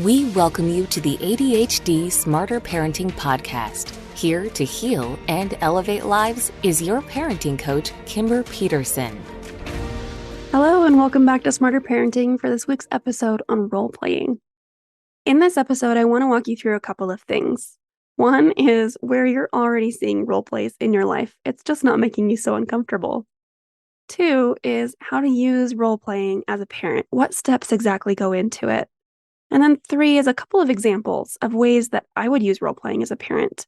We welcome you to the ADHD Smarter Parenting Podcast. Here to heal and elevate lives is your parenting coach, Kimber Peterson. Hello, and welcome back to Smarter Parenting for this week's episode on role playing. In this episode, I want to walk you through a couple of things. One is where you're already seeing role plays in your life. It's just not making you so uncomfortable. Two is how to use role playing as a parent. What steps exactly go into it? And then three is a couple of examples of ways that I would use role playing as a parent.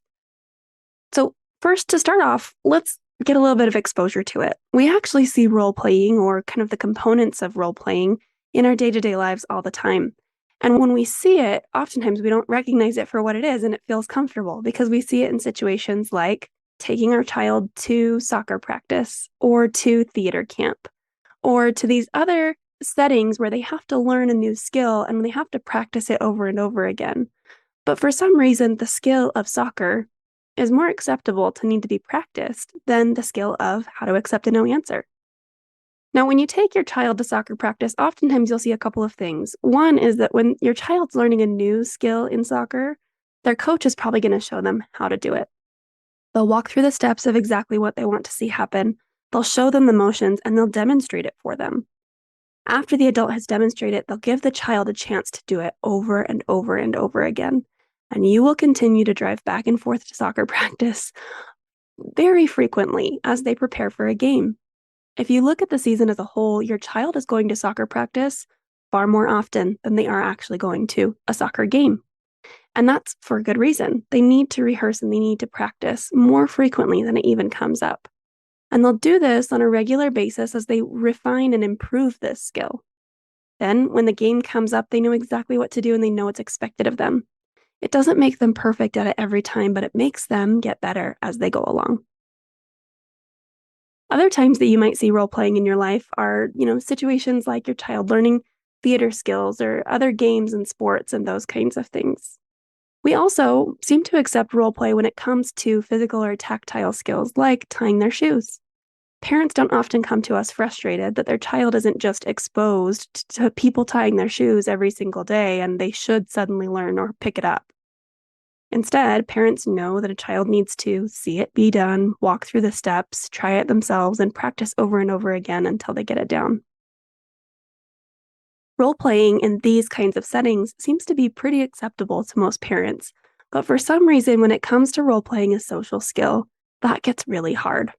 So first, to start off, let's get a little bit of exposure to it. We actually see role playing, or kind of the components of role playing, in our day-to-day lives all the time. And when we see it, oftentimes we don't recognize it for what it is, and it feels comfortable because we see it in situations like taking our child to soccer practice or to theater camp or to these other settings where they have to learn a new skill and they have to practice it over and over again. But for some reason, the skill of soccer is more acceptable to need to be practiced than the skill of how to accept a no answer. Now, when you take your child to soccer practice, oftentimes you'll see a couple of things. One is that when your child's learning a new skill in soccer, their coach is probably going to show them how to do it. They'll walk through the steps of exactly what they want to see happen. They'll show them the motions and they'll demonstrate it for them. After the adult has demonstrated, they'll give the child a chance to do it over and over and over again. And you will continue to drive back and forth to soccer practice very frequently as they prepare for a game. If you look at the season as a whole, your child is going to soccer practice far more often than they are actually going to a soccer game. And that's for a good reason. They need to rehearse and they need to practice more frequently than it even comes up. And they'll do this on a regular basis as they refine and improve this skill. Then, when the game comes up, they know exactly what to do and they know what's expected of them. It doesn't make them perfect at it every time, but it makes them get better as they go along. Other times that you might see role playing in your life are, situations like your child learning theater skills or other games and sports and those kinds of things. We also seem to accept role play when it comes to physical or tactile skills like tying their shoes. Parents don't often come to us frustrated that their child isn't just exposed to people tying their shoes every single day and they should suddenly learn or pick it up. Instead, parents know that a child needs to see it be done, walk through the steps, try it themselves, and practice over and over again until they get it down. Role-playing in these kinds of settings seems to be pretty acceptable to most parents, but for some reason, when it comes to role-playing a social skill, that gets really hard.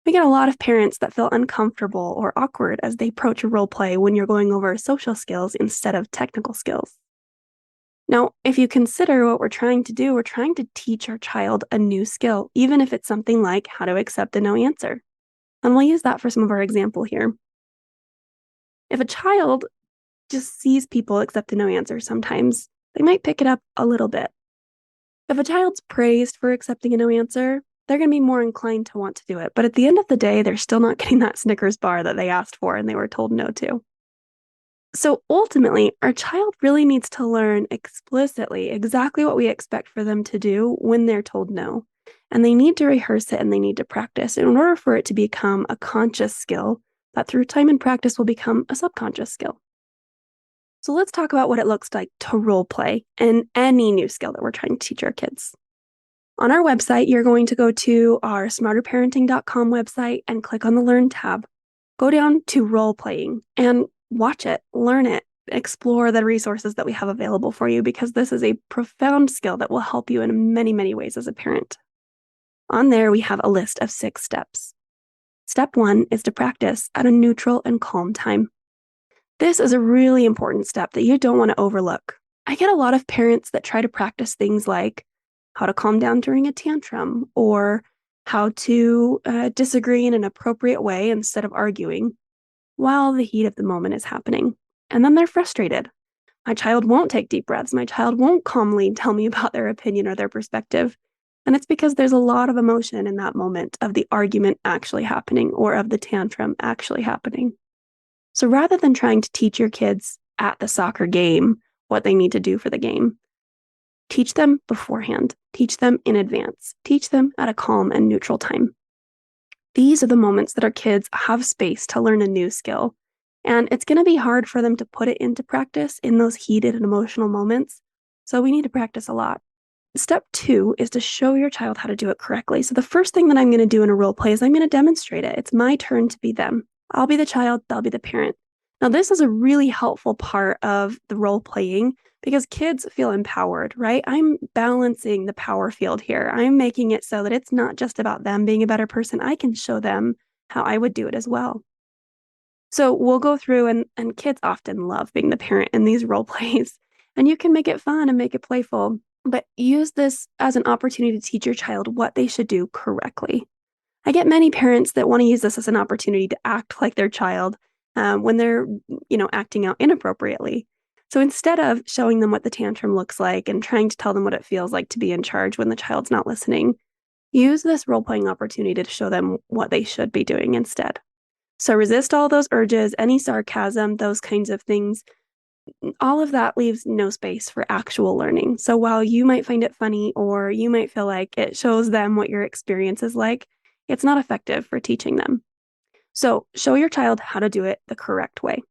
We get a lot of parents that feel uncomfortable or awkward as they approach a role-play when you're going over social skills instead of technical skills. Now, if you consider what we're trying to do, we're trying to teach our child a new skill, even if it's something like how to accept a no answer. And we'll use that for some of our example here. If a child just sees people accept a no answer sometimes, they might pick it up a little bit. If a child's praised for accepting a no answer, they're going to be more inclined to want to do it. But at the end of the day, they're still not getting that Snickers bar that they asked for and they were told no to. So ultimately, our child really needs to learn explicitly exactly what we expect for them to do when they're told no. And they need to rehearse it and they need to practice in order for it to become a conscious skill that through time and practice will become a subconscious skill. So let's talk about what it looks like to role play in any new skill that we're trying to teach our kids. On our website, you're going to go to our smarterparenting.com website and click on the Learn tab. Go down to role playing and watch it, learn it, explore the resources that we have available for you because this is a profound skill that will help you in many, many ways as a parent. On there, we have a list of 6 steps. Step 1 is to practice at a neutral and calm time. This is a really important step that you don't want to overlook. I get a lot of parents that try to practice things like how to calm down during a tantrum or how to disagree in an appropriate way instead of arguing while the heat of the moment is happening. And then they're frustrated. My child won't take deep breaths. My child won't calmly tell me about their opinion or their perspective. And it's because there's a lot of emotion in that moment of the argument actually happening or of the tantrum actually happening. So rather than trying to teach your kids at the soccer game what they need to do for the game, teach them beforehand, teach them in advance, teach them at a calm and neutral time. These are the moments that our kids have space to learn a new skill And it's going to be hard for them to put it into practice in those heated and emotional moments. So we need to practice a lot. Step 2 is to show your child how to do it correctly. So the first thing that I'm going to do in a role play is I'm going to demonstrate it. It's my turn to be them. I'll be the child, they'll be the parent. Now, this is a really helpful part of the role playing because kids feel empowered, right? I'm balancing the power field here. I'm making it so that it's not just about them being a better person. I can show them how I would do it as well. So we'll go through, and kids often love being the parent in these role plays. And you can make it fun and make it playful, but use this as an opportunity to teach your child what they should do correctly. I get many parents that want to use this as an opportunity to act like their child when they're, acting out inappropriately. So instead of showing them what the tantrum looks like and trying to tell them what it feels like to be in charge when the child's not listening, use this role-playing opportunity to show them what they should be doing instead. So resist all those urges, any sarcasm, those kinds of things. All of that leaves no space for actual learning. So while you might find it funny or you might feel like it shows them what your experience is like, it's not effective for teaching them. So show your child how to do it the correct way.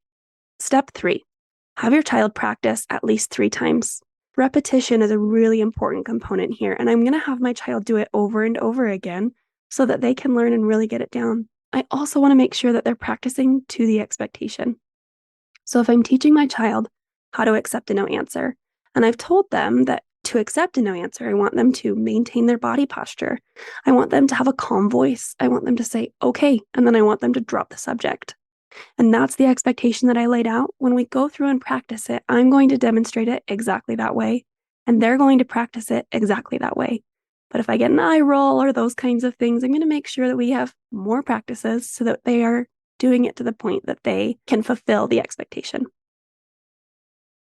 Step 3, have your child practice at least 3 times. Repetition is a really important component here, and I'm going to have my child do it over and over again so that they can learn and really get it down. I also want to make sure that they're practicing to the expectation. So if I'm teaching my child how to accept a no answer, and I've told them that to accept a no answer, I want them to maintain their body posture. I want them to have a calm voice. I want them to say, okay, and then I want them to drop the subject. And that's the expectation that I laid out. When we go through and practice it, I'm going to demonstrate it exactly that way, and they're going to practice it exactly that way. But if I get an eye roll or those kinds of things, I'm going to make sure that we have more practices so that they are doing it to the point that they can fulfill the expectation.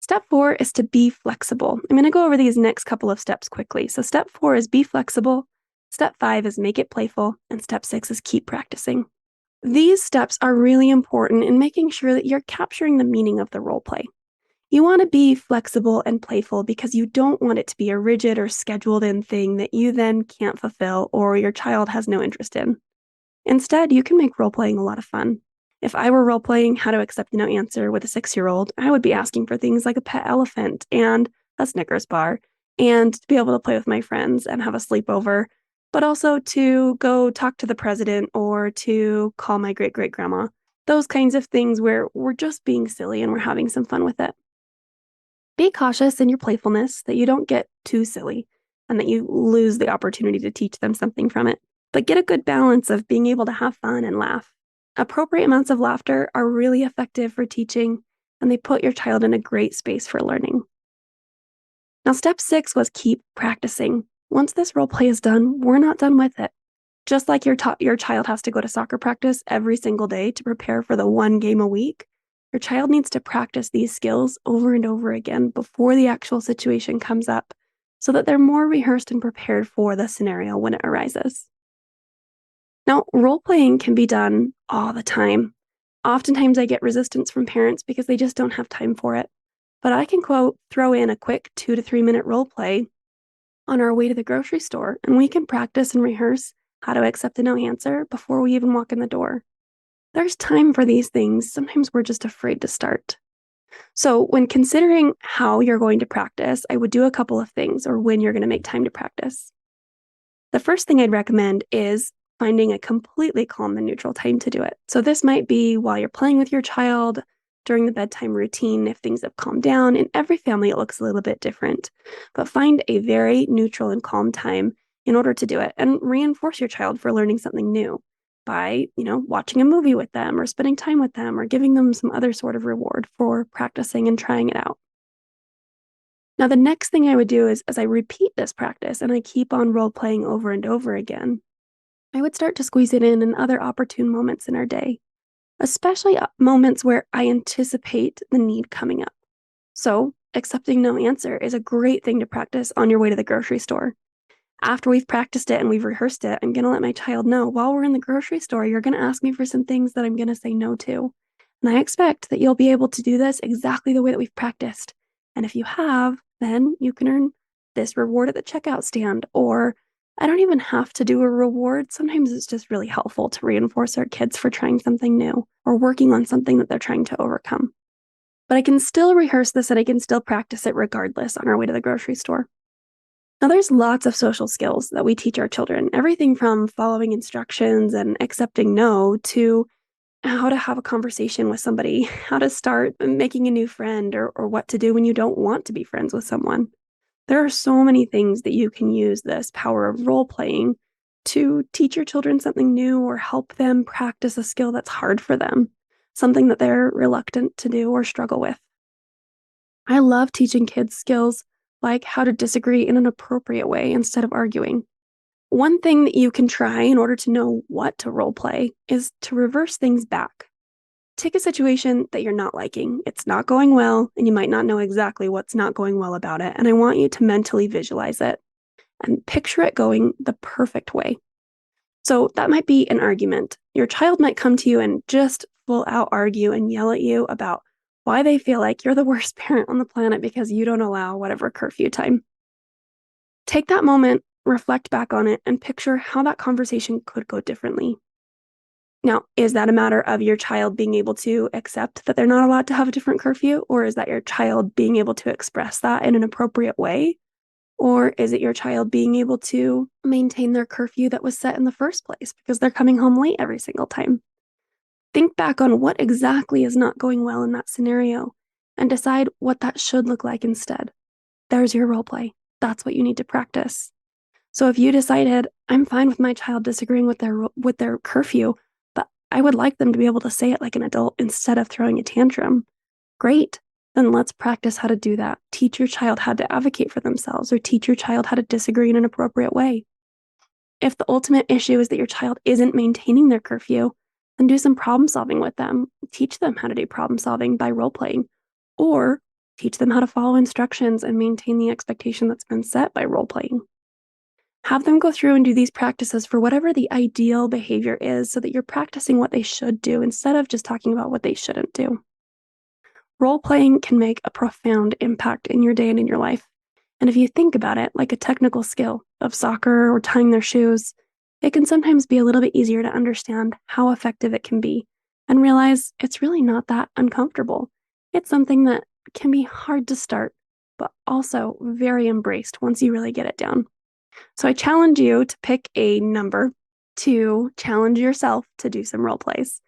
Step 4 is to be flexible. I'm going to go over these next couple of steps quickly. So step 4 is be flexible. Step 5 is make it playful. And step 6 is keep practicing. These steps are really important in making sure that you're capturing the meaning of the role play. You want to be flexible and playful because you don't want it to be a rigid or scheduled in thing that you then can't fulfill or your child has no interest in. Instead, you can make role playing a lot of fun. If I were role playing how to accept a no answer with a 6-year-old, I would be asking for things like a pet elephant and a Snickers bar and to be able to play with my friends and have a sleepover, but also to go talk to the president or to call my great-great-grandma. Those kinds of things where we're just being silly and we're having some fun with it. Be cautious in your playfulness that you don't get too silly and that you lose the opportunity to teach them something from it. But get a good balance of being able to have fun and laugh. Appropriate amounts of laughter are really effective for teaching, and they put your child in a great space for learning. Now, step 6 was keep practicing. Once this role play is done, we're not done with it. Just like your child has to go to soccer practice every single day to prepare for the one game a week, your child needs to practice these skills over and over again before the actual situation comes up so that they're more rehearsed and prepared for the scenario when it arises. Now, role-playing can be done all the time. Oftentimes I get resistance from parents because they just don't have time for it. But I can throw in a quick 2 to 3 minute role play on our way to the grocery store, and we can practice and rehearse how to accept a no answer before we even walk in the door. There's time for these things. Sometimes we're just afraid to start. So when considering how you're going to practice, I would do a couple of things, or when you're going to make time to practice. The first thing I'd recommend is finding a completely calm and neutral time to do it. So this might be while you're playing with your child, during the bedtime routine, if things have calmed down. In every family, it looks a little bit different. But find a very neutral and calm time in order to do it, and reinforce your child for learning something new by, watching a movie with them or spending time with them or giving them some other sort of reward for practicing and trying it out. Now, the next thing I would do is, as I repeat this practice and I keep on role playing over and over again, I would start to squeeze it in other opportune moments in our day, especially moments where I anticipate the need coming up. So, accepting no answer is a great thing to practice on your way to the grocery store. After we've practiced it and we've rehearsed it, I'm going to let my child know, while we're in the grocery store, you're going to ask me for some things that I'm going to say no to. And I expect that you'll be able to do this exactly the way that we've practiced. And if you have, then you can earn this reward at the checkout stand, or I don't even have to do a reward. Sometimes it's just really helpful to reinforce our kids for trying something new or working on something that they're trying to overcome. But I can still rehearse this and I can still practice it regardless on our way to the grocery store. Now, there's lots of social skills that we teach our children, everything from following instructions and accepting no to how to have a conversation with somebody, how to start making a new friend, or what to do when you don't want to be friends with someone. There are so many things that you can use this power of role playing to teach your children something new or help them practice a skill that's hard for them, something that they're reluctant to do or struggle with. I love teaching kids skills like how to disagree in an appropriate way instead of arguing. One thing that you can try in order to know what to role play is to reverse things back. Take a situation that you're not liking. It's not going well, and you might not know exactly what's not going well about it. And I want you to mentally visualize it and picture it going the perfect way. So that might be an argument. Your child might come to you and just full out argue and yell at you about why they feel like you're the worst parent on the planet because you don't allow whatever curfew time. Take that moment, reflect back on it, and picture how that conversation could go differently. Now, is that a matter of your child being able to accept that they're not allowed to have a different curfew? Or is that your child being able to express that in an appropriate way? Or is it your child being able to maintain their curfew that was set in the first place because they're coming home late every single time? Think back on what exactly is not going well in that scenario and decide what that should look like instead. There's your role play. That's what you need to practice. So if you decided, I'm fine with my child disagreeing with their curfew, but I would like them to be able to say it like an adult instead of throwing a tantrum, great. Then let's practice how to do that. Teach your child how to advocate for themselves or teach your child how to disagree in an appropriate way. If the ultimate issue is that your child isn't maintaining their curfew, then do some problem solving with them. Teach them how to do problem solving by role playing, or teach them how to follow instructions and maintain the expectation that's been set by role playing. Have them go through and do these practices for whatever the ideal behavior is so that you're practicing what they should do instead of just talking about what they shouldn't do. Role playing can make a profound impact in your day and in your life. And if you think about it like a technical skill of soccer or tying their shoes, it can sometimes be a little bit easier to understand how effective it can be and realize it's really not that uncomfortable. It's something that can be hard to start, but also very embraced once you really get it down. So I challenge you to pick a number to challenge yourself to do some role plays.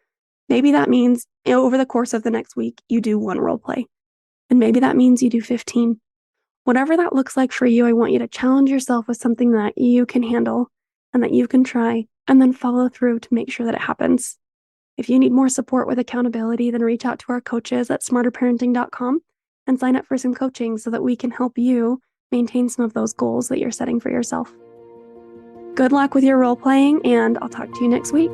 Maybe that means over the course of the next week, you do one role play. And maybe that means you do 15. Whatever that looks like for you, I want you to challenge yourself with something that you can handle and that you can try, and then follow through to make sure that it happens. If you need more support with accountability, then reach out to our coaches at smarterparenting.com and sign up for some coaching so that we can help you maintain some of those goals that you're setting for yourself. Good luck with your role playing, and I'll talk to you next week.